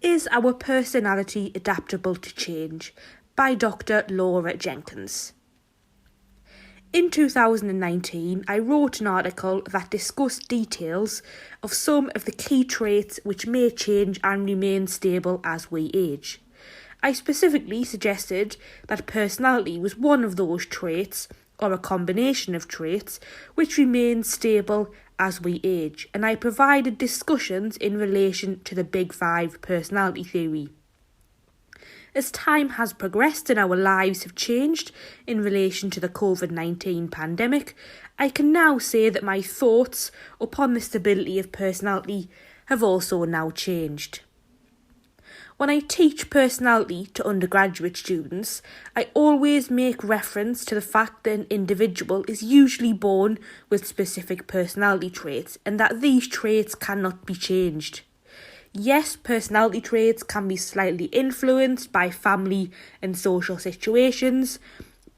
Is Our Personality Adaptable to Change? By Dr. Laura Jenkins. In 2019, I wrote an article that discussed details of some of the key traits which may change and remain stable as we age. I specifically suggested that personality was one of those traits, or a combination of traits, which remain stable as we age, and I provided discussions in relation to the Big Five personality theory. As time has progressed and our lives have changed in relation to the COVID-19 pandemic, I can now say that my thoughts upon the stability of personality have also now changed. When I teach personality to undergraduate students, I always make reference to the fact that an individual is usually born with specific personality traits and that these traits cannot be changed. Yes, personality traits can be slightly influenced by family and social situations,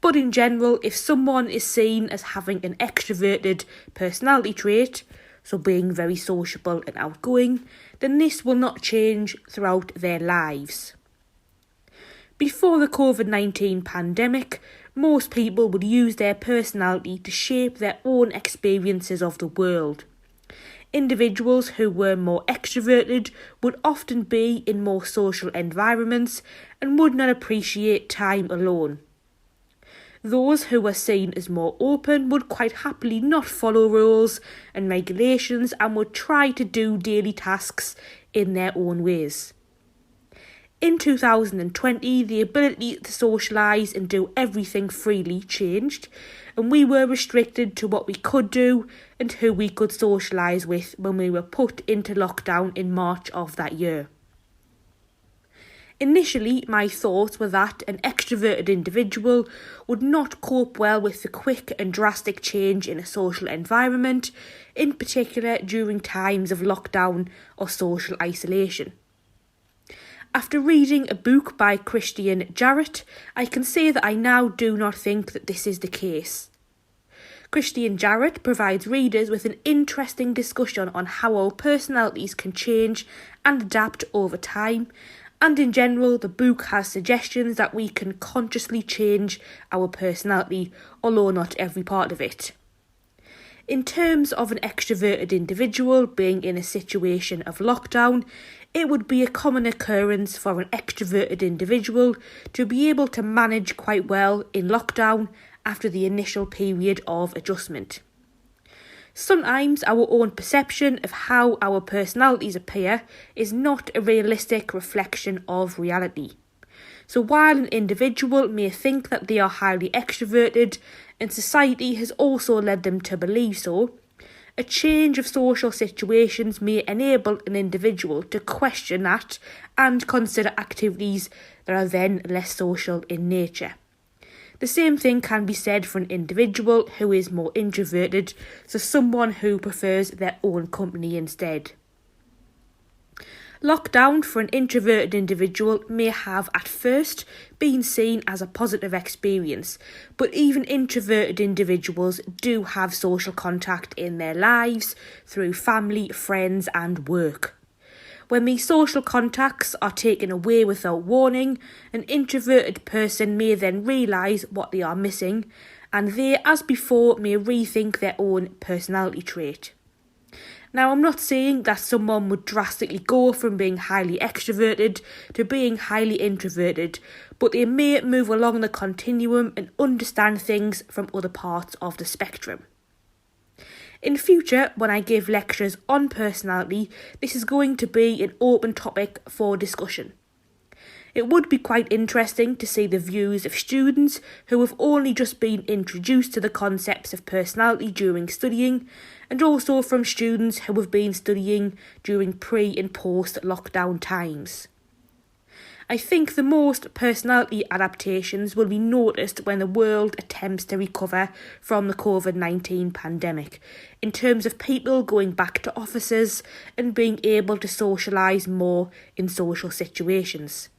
but in general, if someone is seen as having an extroverted personality trait, so being very sociable and outgoing, then this will not change throughout their lives. Before the COVID-19 pandemic, most people would use their personality to shape their own experiences of the world. Individuals who were more extroverted would often be in more social environments and would not appreciate time alone. Those who were seen as more open would quite happily not follow rules and regulations and would try to do daily tasks in their own ways. In 2020, the ability to socialise and do everything freely changed, and we were restricted to what we could do and who we could socialise with when we were put into lockdown in March of that year. Initially, my thoughts were that an extroverted individual would not cope well with the quick and drastic change in a social environment, in particular during times of lockdown or social isolation. After reading a book by Christian Jarrett, I can say that I now do not think that this is the case. Christian Jarrett provides readers with an interesting discussion on how our personalities can change and adapt over time, and in general the book has suggestions that we can consciously change our personality, although not every part of it. In terms of an extroverted individual being in a situation of lockdown, it would be a common occurrence for an extroverted individual to be able to manage quite well in lockdown after the initial period of adjustment. Sometimes our own perception of how our personalities appear is not a realistic reflection of reality. So while an individual may think that they are highly extroverted, and society has also led them to believe so, a change of social situations may enable an individual to question that and consider activities that are then less social in nature. The same thing can be said for an individual who is more introverted, so someone who prefers their own company instead. Lockdown for an introverted individual may have at first been seen as a positive experience, but even introverted individuals do have social contact in their lives through family, friends and work. When these social contacts are taken away without warning, an introverted person may then realise what they are missing, and they, as before, may rethink their own personality trait. Now, I'm not saying that someone would drastically go from being highly extroverted to being highly introverted, but they may move along the continuum and understand things from other parts of the spectrum. In future, when I give lectures on personality, this is going to be an open topic for discussion. It would be quite interesting to see the views of students who have only just been introduced to the concepts of personality during studying, and also from students who have been studying during pre- and post-lockdown times. I think the most personality adaptations will be noticed when the world attempts to recover from the COVID-19 pandemic, in terms of people going back to offices and being able to socialise more in social situations.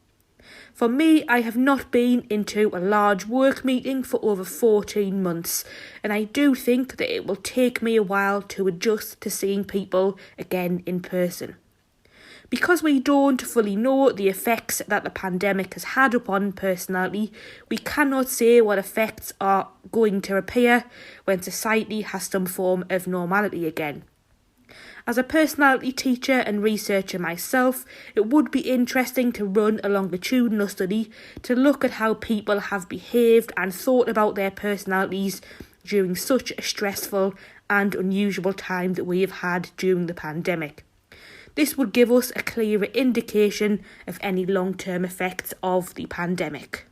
For me, I have not been into a large work meeting for over 14 months, and I do think that it will take me a while to adjust to seeing people again in person. Because we don't fully know the effects that the pandemic has had upon personality, we cannot say what effects are going to appear when society has some form of normality again. As a personality teacher and researcher myself, it would be interesting to run a longitudinal study to look at how people have behaved and thought about their personalities during such a stressful and unusual time that we have had during the pandemic. This would give us a clearer indication of any long-term effects of the pandemic.